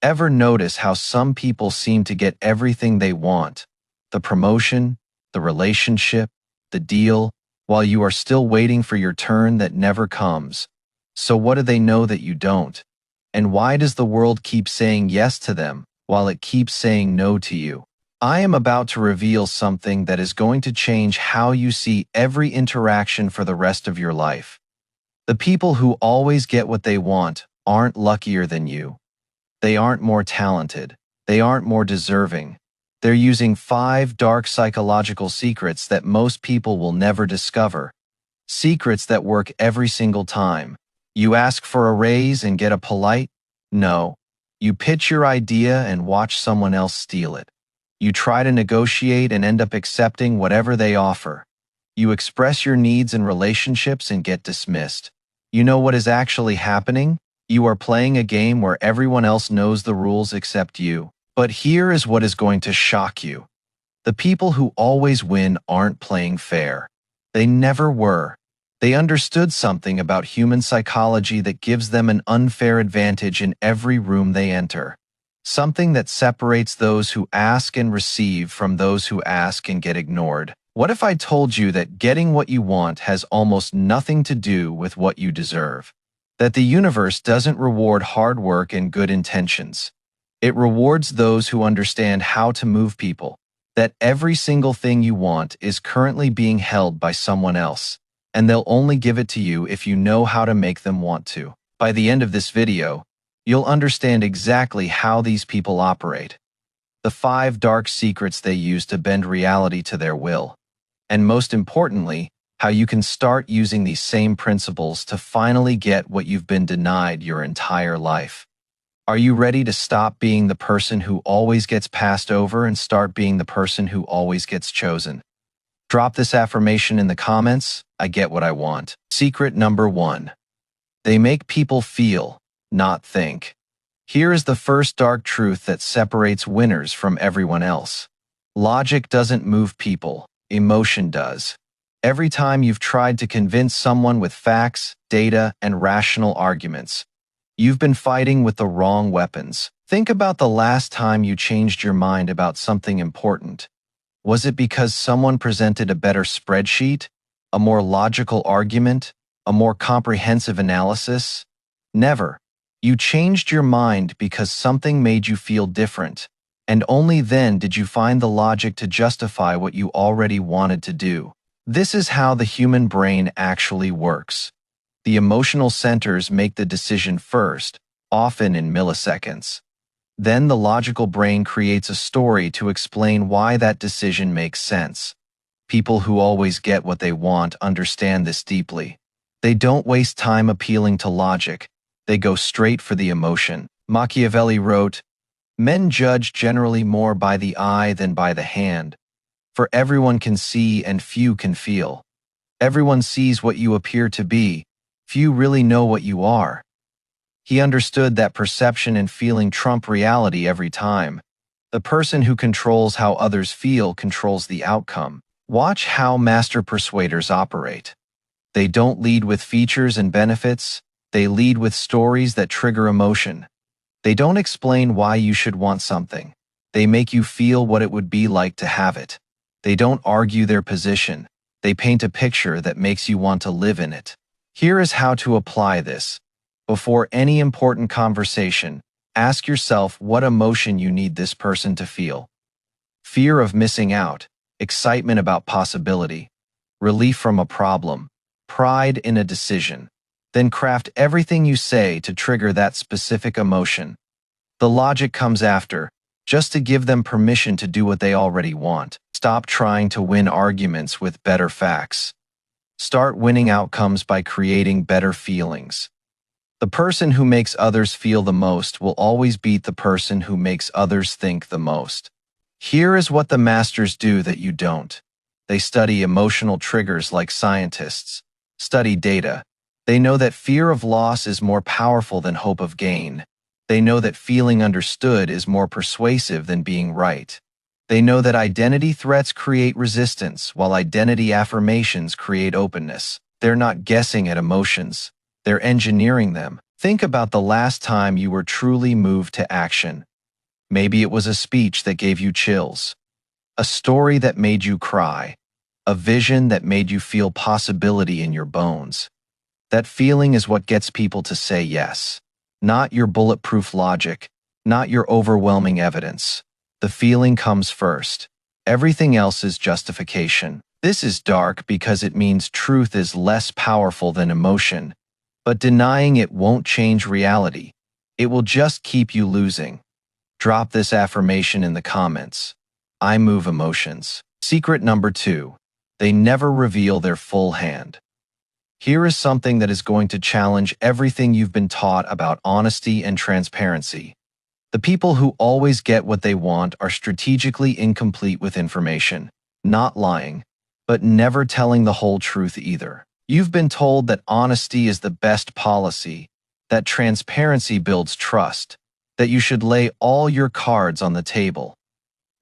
Ever notice how some people seem to get everything they want? The promotion, the relationship, the deal, while you are still waiting for your turn that never comes. So what do they know that you don't? And why does the world keep saying yes to them, while it keeps saying no to you? I am about to reveal something that is going to change how you see every interaction for the rest of your life. The people who always get what they want aren't luckier than you. They aren't more talented. They aren't more deserving. They're using 5 dark psychological secrets that most people will never discover. Secrets that work every single time. You ask for a raise and get a polite no. You pitch your idea and watch someone else steal it. You try to negotiate and end up accepting whatever they offer. You express your needs in relationships and get dismissed. You know what is actually happening? You are playing a game where everyone else knows the rules except you. But here is what is going to shock you. The people who always win aren't playing fair. They never were. They understood something about human psychology that gives them an unfair advantage in every room they enter. Something that separates those who ask and receive from those who ask and get ignored. What if I told you that getting what you want has almost nothing to do with what you deserve? That the universe doesn't reward hard work and good intentions. It rewards those who understand how to move people. That every single thing you want is currently being held by someone else, and they'll only give it to you if you know how to make them want to. By the end of this video, you'll understand exactly how these people operate, the 5 dark secrets they use to bend reality to their will, and most importantly, how you can start using these same principles to finally get what you've been denied your entire life. Are you ready to stop being the person who always gets passed over and start being the person who always gets chosen? Drop this affirmation in the comments. I get what I want. Secret number 1. They make people feel, not think. Here is the first dark truth that separates winners from everyone else. Logic doesn't move people, emotion does. Every time you've tried to convince someone with facts, data, and rational arguments, you've been fighting with the wrong weapons. Think about the last time you changed your mind about something important. Was it because someone presented a better spreadsheet, a more logical argument, a more comprehensive analysis? Never. You changed your mind because something made you feel different, and only then did you find the logic to justify what you already wanted to do. This is how the human brain actually works. The emotional centers make the decision first, often in milliseconds. Then the logical brain creates a story to explain why that decision makes sense. People who always get what they want understand this deeply. They don't waste time appealing to logic. They go straight for the emotion. Machiavelli wrote, "Men judge generally more by the eye than by the hand, for everyone can see and few can feel. Everyone sees what you appear to be, few really know what you are." He understood that perception and feeling trump reality every time. The person who controls how others feel controls the outcome. Watch how master persuaders operate. They don't lead with features and benefits. They lead with stories that trigger emotion. They don't explain why you should want something. They make you feel what it would be like to have it. They don't argue their position. They paint a picture that makes you want to live in it. Here is how to apply this. Before any important conversation, ask yourself what emotion you need this person to feel. Fear of missing out, excitement about possibility, relief from a problem, pride in a decision. Then craft everything you say to trigger that specific emotion. The logic comes after, just to give them permission to do what they already want. Stop trying to win arguments with better facts. Start winning outcomes by creating better feelings. The person who makes others feel the most will always beat the person who makes others think the most. Here is what the masters do that you don't. They study emotional triggers like scientists. Study data. They know that fear of loss is more powerful than hope of gain. They know that feeling understood is more persuasive than being right. They know that identity threats create resistance, while identity affirmations create openness. They're not guessing at emotions. They're engineering them. Think about the last time you were truly moved to action. Maybe it was a speech that gave you chills, a story that made you cry, a vision that made you feel possibility in your bones. That feeling is what gets people to say yes. Not your bulletproof logic, not your overwhelming evidence. The feeling comes first. Everything else is justification. This is dark because it means truth is less powerful than emotion, but denying it won't change reality. It will just keep you losing. Drop this affirmation in the comments. I move emotions. Secret number 2. They never reveal their full hand. Here is something that is going to challenge everything you've been taught about honesty and transparency. The people who always get what they want are strategically incomplete with information, not lying, but never telling the whole truth either. You've been told that honesty is the best policy, that transparency builds trust, that you should lay all your cards on the table.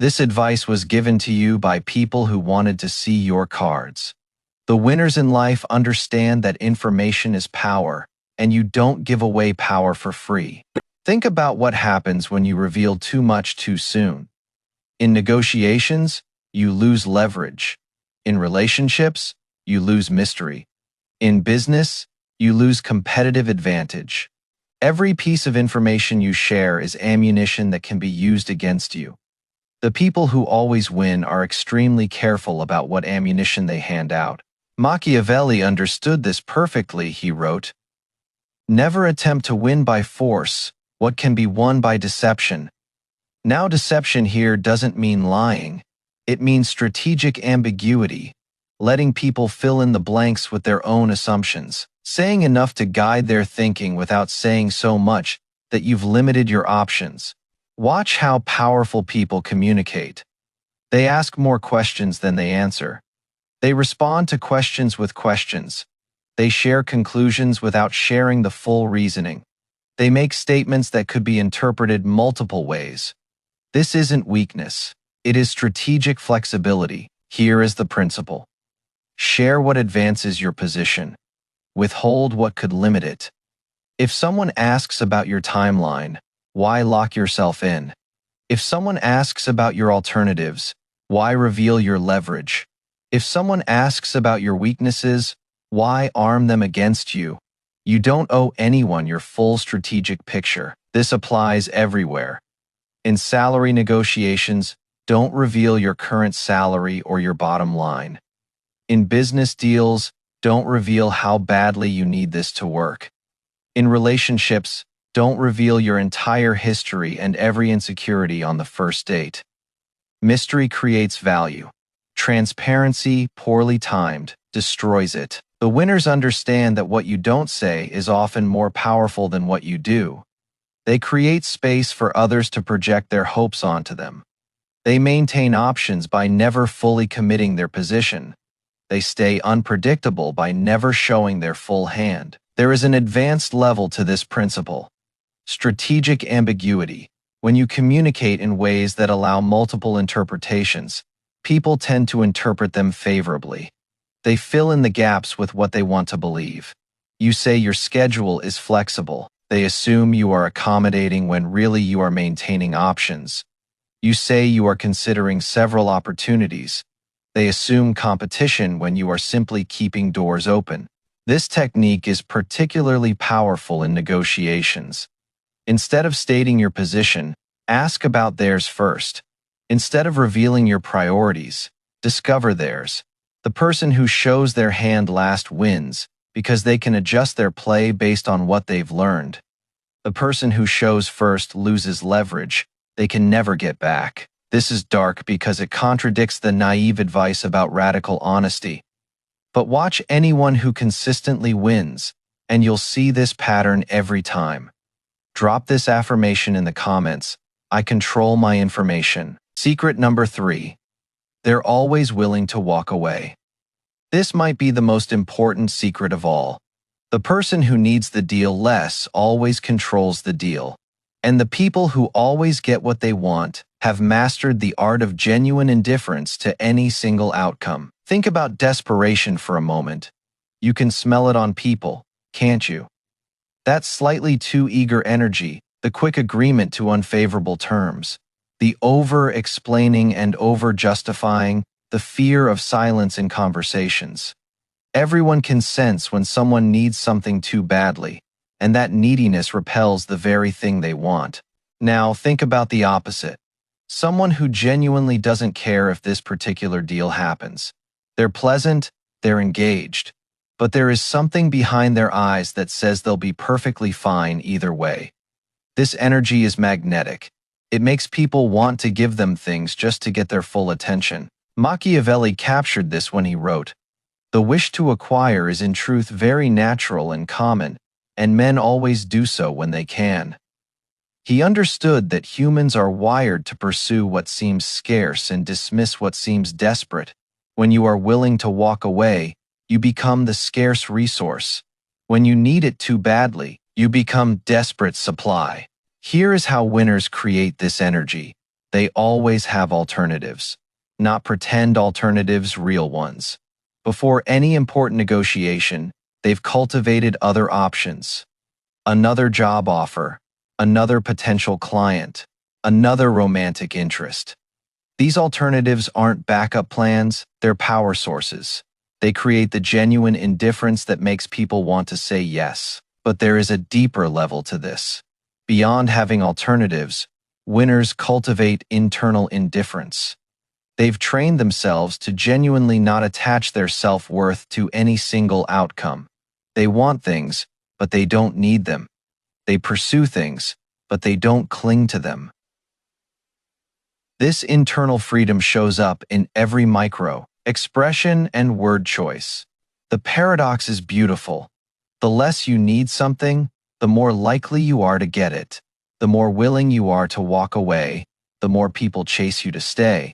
This advice was given to you by people who wanted to see your cards. The winners in life understand that information is power, and you don't give away power for free. Think about what happens when you reveal too much too soon. In negotiations, you lose leverage. In relationships, you lose mystery. In business, you lose competitive advantage. Every piece of information you share is ammunition that can be used against you. The people who always win are extremely careful about what ammunition they hand out. Machiavelli understood this perfectly. He wrote, "Never attempt to win by force what can be won by deception." Now, deception here doesn't mean lying. It means strategic ambiguity, letting people fill in the blanks with their own assumptions, saying enough to guide their thinking without saying so much that you've limited your options. Watch how powerful people communicate. They ask more questions than they answer. They respond to questions with questions. They share conclusions without sharing the full reasoning. They make statements that could be interpreted multiple ways. This isn't weakness. It is strategic flexibility. Here is the principle. Share what advances your position. Withhold what could limit it. If someone asks about your timeline, why lock yourself in? If someone asks about your alternatives, why reveal your leverage? If someone asks about your weaknesses, why arm them against you? You don't owe anyone your full strategic picture. This applies everywhere. In salary negotiations, don't reveal your current salary or your bottom line. In business deals, don't reveal how badly you need this to work. In relationships, don't reveal your entire history and every insecurity on the first date. Mystery creates value. Transparency, poorly timed, destroys it. The winners understand that what you don't say is often more powerful than what you do. They create space for others to project their hopes onto them. They maintain options by never fully committing their position. They stay unpredictable by never showing their full hand. There is an advanced level to this principle. Strategic ambiguity. When you communicate in ways that allow multiple interpretations, people tend to interpret them favorably. They fill in the gaps with what they want to believe. You say your schedule is flexible. They assume you are accommodating when really you are maintaining options. You say you are considering several opportunities. They assume competition when you are simply keeping doors open. This technique is particularly powerful in negotiations. Instead of stating your position, ask about theirs first. Instead of revealing your priorities, discover theirs. The person who shows their hand last wins because they can adjust their play based on what they've learned. The person who shows first loses leverage they can never get back. This is dark because it contradicts the naive advice about radical honesty. But watch anyone who consistently wins, and you'll see this pattern every time. Drop this affirmation in the comments. I control my information. Secret number 3. They're always willing to walk away. This might be the most important secret of all. The person who needs the deal less always controls the deal. And the people who always get what they want have mastered the art of genuine indifference to any single outcome. Think about desperation for a moment. You can smell it on people, can't you? That slightly too eager energy, the quick agreement to unfavorable terms, the over-explaining and over-justifying, the fear of silence in conversations. Everyone can sense when someone needs something too badly, and that neediness repels the very thing they want. Now, think about the opposite. Someone who genuinely doesn't care if this particular deal happens. They're pleasant, they're engaged, but there is something behind their eyes that says they'll be perfectly fine either way. This energy is magnetic. It makes people want to give them things just to get their full attention. Machiavelli captured this when he wrote, "The wish to acquire is in truth very natural and common, and men always do so when they can." He understood that humans are wired to pursue what seems scarce and dismiss what seems desperate. When you are willing to walk away, you become the scarce resource. When you need it too badly, you become desperate supply. Here is how winners create this energy. They always have alternatives. Not pretend alternatives, real ones. Before any important negotiation, they've cultivated other options. Another job offer, another potential client, another romantic interest. These alternatives aren't backup plans, they're power sources. They create the genuine indifference that makes people want to say yes. But there is a deeper level to this. Beyond having alternatives, winners cultivate internal indifference. They've trained themselves to genuinely not attach their self-worth to any single outcome. They want things, but they don't need them. They pursue things, but they don't cling to them. This internal freedom shows up in every micro, expression and word choice. The paradox is beautiful. The less you need something, the more likely you are to get it. The more willing you are to walk away, the more people chase you to stay.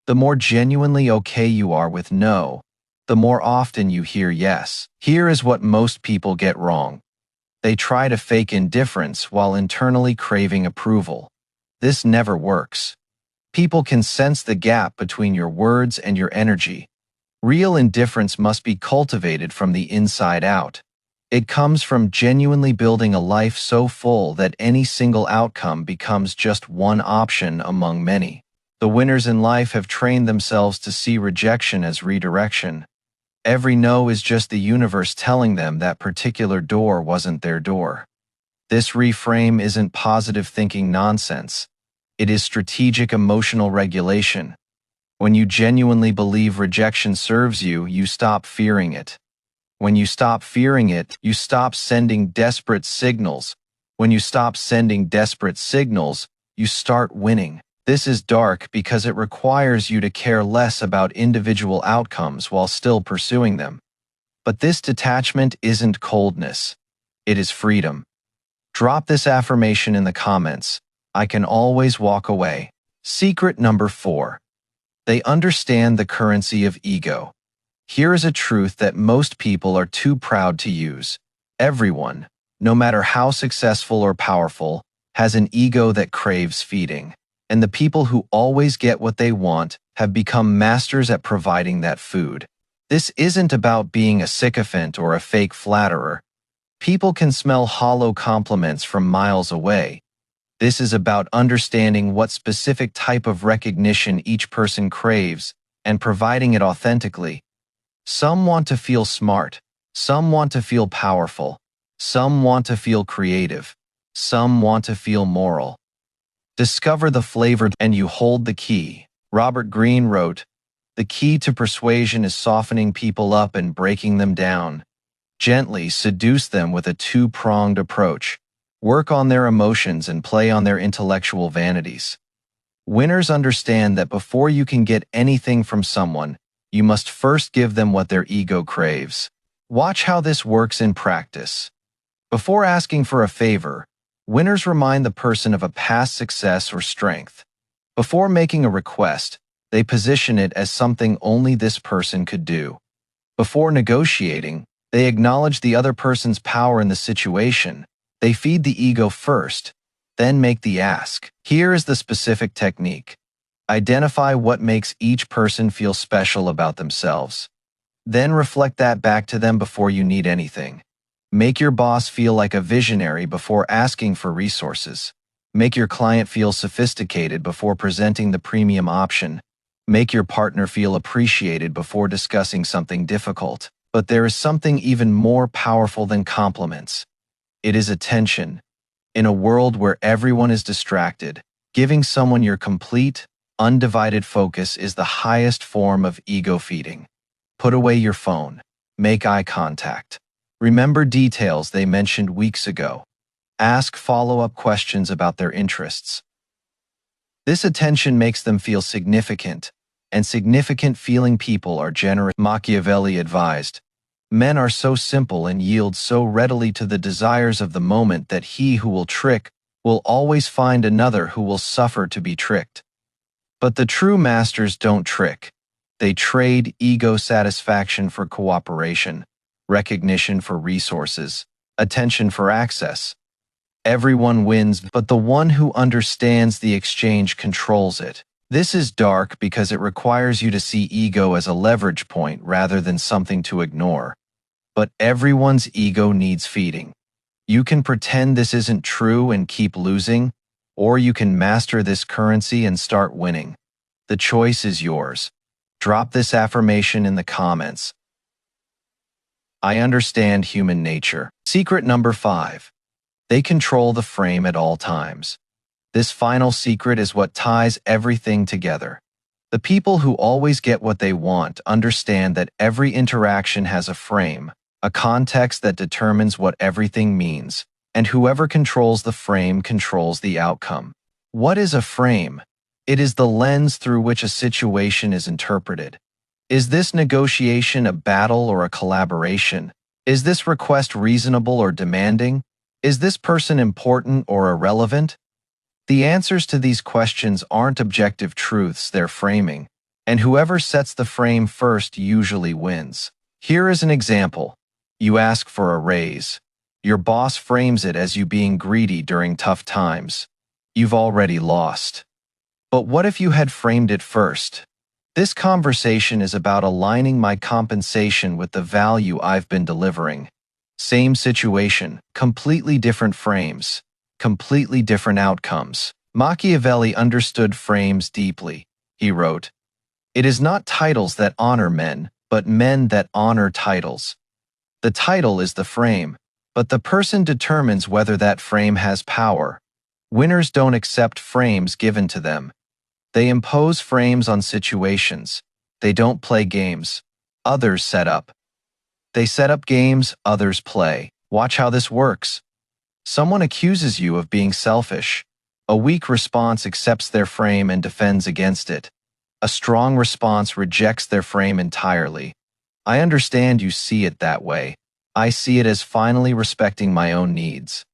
The more genuinely okay you are with no, the more often you hear yes. Here is what most people get wrong. They try to fake indifference while internally craving approval. This never works. People can sense the gap between your words and your energy. Real indifference must be cultivated from the inside out. It comes from genuinely building a life so full that any single outcome becomes just one option among many. The winners in life have trained themselves to see rejection as redirection. Every no is just the universe telling them that particular door wasn't their door. This reframe isn't positive thinking nonsense. It is strategic emotional regulation. When you genuinely believe rejection serves you, you stop fearing it. When you stop fearing it, you stop sending desperate signals. When you stop sending desperate signals, you start winning. This is dark because it requires you to care less about individual outcomes while still pursuing them. But this detachment isn't coldness. It is freedom. Drop this affirmation in the comments. I can always walk away. Secret number 4. They understand the currency of ego. Here is a truth that most people are too proud to use. Everyone, no matter how successful or powerful, has an ego that craves feeding. And the people who always get what they want have become masters at providing that food. This isn't about being a sycophant or a fake flatterer. People can smell hollow compliments from miles away. This is about understanding what specific type of recognition each person craves and providing it authentically. Some want to feel smart. Some want to feel powerful. Some want to feel creative. Some want to feel moral. Discover the flavor and you hold the key. Robert Greene wrote, "The key to persuasion is softening people up and breaking them down. Gently seduce them with a two-pronged approach. Work on their emotions and play on their intellectual vanities." Winners understand that before you can get anything from someone, you must first give them what their ego craves. Watch how this works in practice. Before asking for a favor, winners remind the person of a past success or strength. Before making a request, they position it as something only this person could do. Before negotiating, they acknowledge the other person's power in the situation. They feed the ego first, then make the ask. Here is the specific technique. Identify what makes each person feel special about themselves. Then reflect that back to them before you need anything. Make your boss feel like a visionary before asking for resources. Make your client feel sophisticated before presenting the premium option. Make your partner feel appreciated before discussing something difficult. But there is something even more powerful than compliments. It is attention. In a world where everyone is distracted, giving someone your complete, undivided focus is the highest form of ego feeding. Put away your phone. Make eye contact. Remember details they mentioned weeks ago. Ask follow-up questions about their interests. This attention makes them feel significant, and significant-feeling people are generous. Machiavelli advised, "Men are so simple and yield so readily to the desires of the moment that he who will trick will always find another who will suffer to be tricked." But the true masters don't trick. They trade ego satisfaction for cooperation, recognition for resources, attention for access. Everyone wins, but the one who understands the exchange controls it. This is dark because it requires you to see ego as a leverage point rather than something to ignore. But everyone's ego needs feeding. You can pretend this isn't true and keep losing, or you can master this currency and start winning. The choice is yours. Drop this affirmation in the comments. I understand human nature. Secret number 5. They control the frame at all times. This final secret is what ties everything together. The people who always get what they want understand that every interaction has a frame, a context that determines what everything means, and whoever controls the frame controls the outcome. What is a frame? It is the lens through which a situation is interpreted. Is this negotiation a battle or a collaboration? Is this request reasonable or demanding? Is this person important or irrelevant? The answers to these questions aren't objective truths, they're framing, and whoever sets the frame first usually wins. Here is an example. You ask for a raise. Your boss frames it as you being greedy during tough times. You've already lost. But what if you had framed it first? This conversation is about aligning my compensation with the value I've been delivering. Same situation, completely different frames, completely different outcomes. Machiavelli understood frames deeply. He wrote, "It is not titles that honor men, but men that honor titles." The title is the frame, but the person determines whether that frame has power. Winners don't accept frames given to them. They impose frames on situations. They don't play games. Others set up. They set up games, others play. Watch how this works. Someone accuses you of being selfish. A weak response accepts their frame and defends against it. A strong response rejects their frame entirely. I understand you see it that way. I see it as finally respecting my own needs.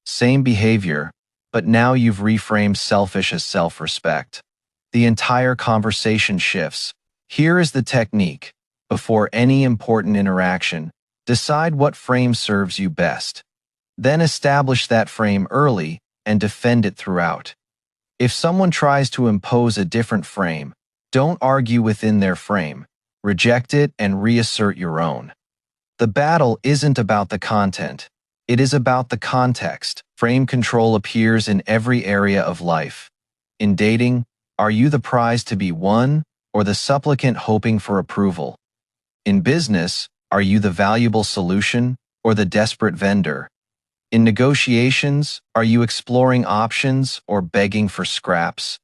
Same behavior, but now you've reframed selfish as self-respect. The entire conversation shifts. Here is the technique. Before any important interaction, decide what frame serves you best. Then establish that frame early and defend it throughout. If someone tries to impose a different frame, don't argue within their frame. Reject it and reassert your own. The battle isn't about the content. It is about the context. Frame control appears in every area of life. In dating, are you the prize to be won or the supplicant hoping for approval? In business, are you the valuable solution or the desperate vendor? In negotiations, are you exploring options or begging for scraps?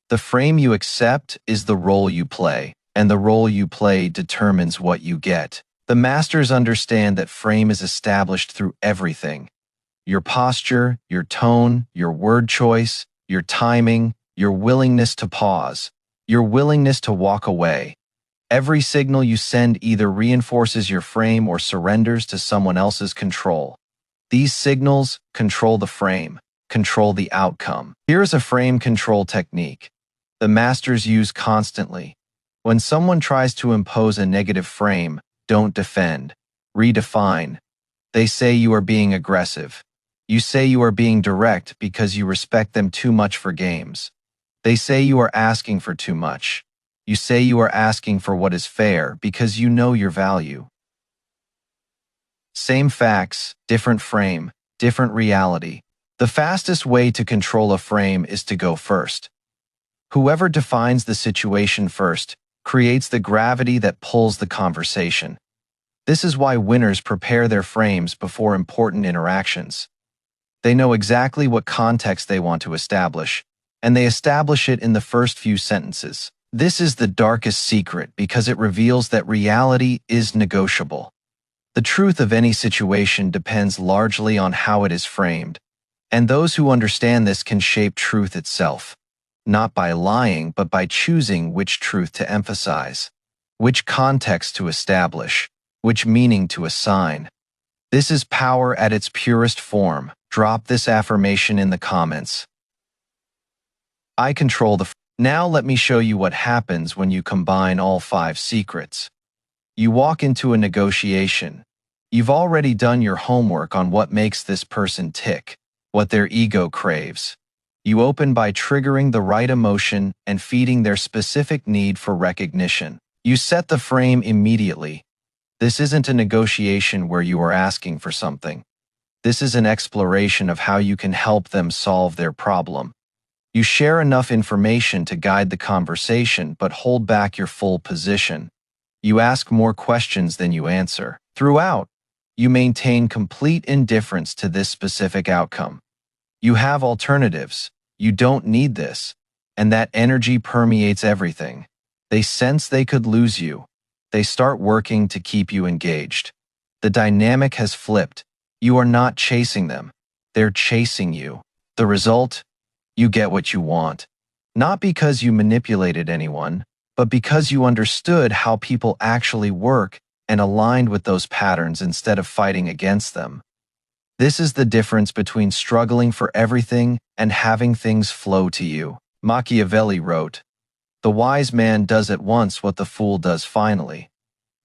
The frame you accept is the role you play, and the role you play determines what you get. The masters understand that frame is established through everything. Your posture, your tone, your word choice, your timing, your willingness to pause, your willingness to walk away. Every signal you send either reinforces your frame or surrenders to someone else's control. These signals control the frame, control the outcome. Here's a frame control technique the masters use constantly. When someone tries to impose a negative frame, don't defend, redefine. They say you are being aggressive. You say you are being direct because you respect them too much for games. They say you are asking for too much. You say you are asking for what is fair because you know your value. Same facts, different frame, different reality. The fastest way to control a frame is to go first. Whoever defines the situation first creates the gravity that pulls the conversation. This is why winners prepare their frames before important interactions. They know exactly what context they want to establish, and they establish it in the first few sentences. This is the darkest secret because it reveals that reality is negotiable. The truth of any situation depends largely on how it is framed, and those who understand this can shape truth itself, not by lying but by choosing which truth to emphasize, which context to establish, which meaning to assign. This is power at its purest form. Drop this affirmation in the comments. I control the. Now let me show you what happens when you combine all 5 secrets. You walk into a negotiation. You've already done your homework on what makes this person tick, what their ego craves. You open by triggering the right emotion and feeding their specific need for recognition. You set the frame immediately. This isn't a negotiation where you are asking for something. This is an exploration of how you can help them solve their problem. You share enough information to guide the conversation but hold back your full position. You ask more questions than you answer. Throughout, you maintain complete indifference to this specific outcome. You have alternatives. You don't need this. And that energy permeates everything. They sense they could lose you. They start working to keep you engaged. The dynamic has flipped. You are not chasing them. They're chasing you. The result? You get what you want. Not because you manipulated anyone, but because you understood how people actually work and aligned with those patterns instead of fighting against them. This is the difference between struggling for everything and having things flow to you. Machiavelli wrote, "The wise man does at once what the fool does finally."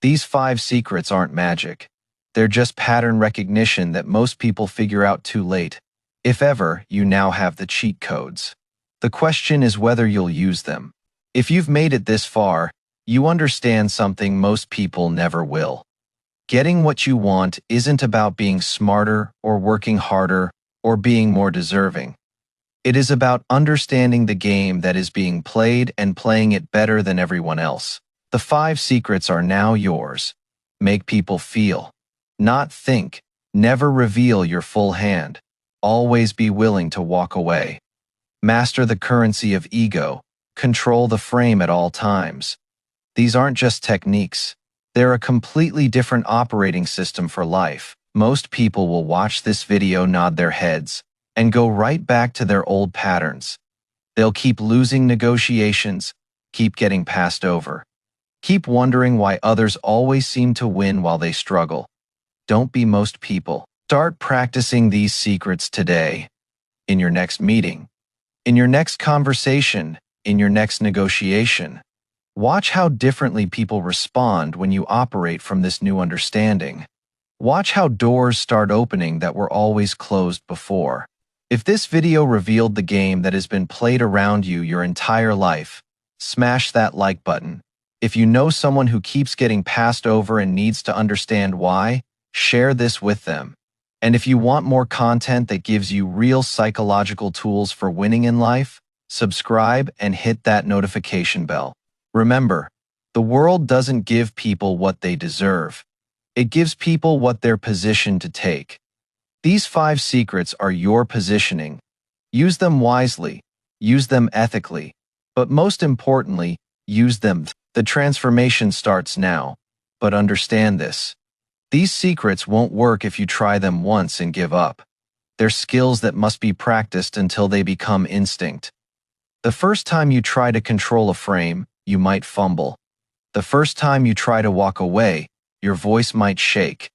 These 5 secrets aren't magic. They're just pattern recognition that most people figure out too late. If ever, you now have the cheat codes. The question is whether you'll use them. If you've made it this far, you understand something most people never will. Getting what you want isn't about being smarter or working harder or being more deserving. It is about understanding the game that is being played and playing it better than everyone else. The 5 secrets are now yours. Make people feel, not think. Never reveal your full hand. Always be willing to walk away. Master the currency of ego. Control the frame at all times. These aren't just techniques. They're a completely different operating system for life. Most people will watch this video, nod their heads, and go right back to their old patterns. They'll keep losing negotiations, keep getting passed over, keep wondering why others always seem to win while they struggle. Don't be most people. Start practicing these secrets today. In your next meeting, in your next conversation, in your next negotiation. Watch how differently people respond when you operate from this new understanding. Watch how doors start opening that were always closed before. If this video revealed the game that has been played around you your entire life, smash that like button. If you know someone who keeps getting passed over and needs to understand why, share this with them. And if you want more content that gives you real psychological tools for winning in life, subscribe and hit that notification bell. Remember, the world doesn't give people what they deserve. It gives people what they're positioned to take. These 5 secrets are your positioning. Use them wisely, use them ethically, but most importantly, use them. The transformation starts now, but understand this. These secrets won't work if you try them once and give up. They're skills that must be practiced until they become instinct. The first time you try to control a frame, you might fumble. The first time you try to walk away, your voice might shake.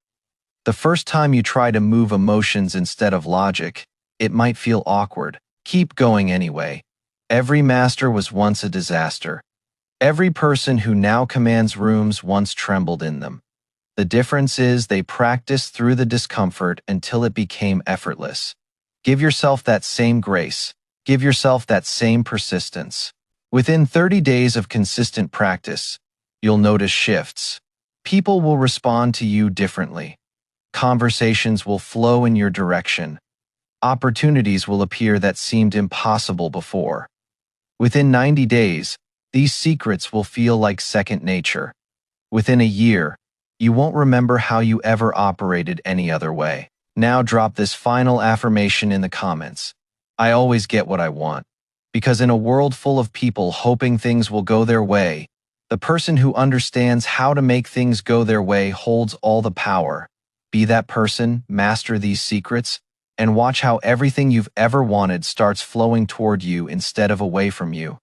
The first time you try to move emotions instead of logic, it might feel awkward. Keep going anyway. Every master was once a disaster. Every person who now commands rooms once trembled in them. The difference is they practiced through the discomfort until it became effortless. Give yourself that same grace. Give yourself that same persistence. Within 30 days of consistent practice, you'll notice shifts. People will respond to you differently. Conversations will flow in your direction. Opportunities will appear that seemed impossible before. Within 90 days, these secrets will feel like second nature. Within a year, you won't remember how you ever operated any other way. Now drop this final affirmation in the comments. I always get what I want. Because in a world full of people hoping things will go their way, the person who understands how to make things go their way holds all the power. Be that person, master these secrets, and watch how everything you've ever wanted starts flowing toward you instead of away from you.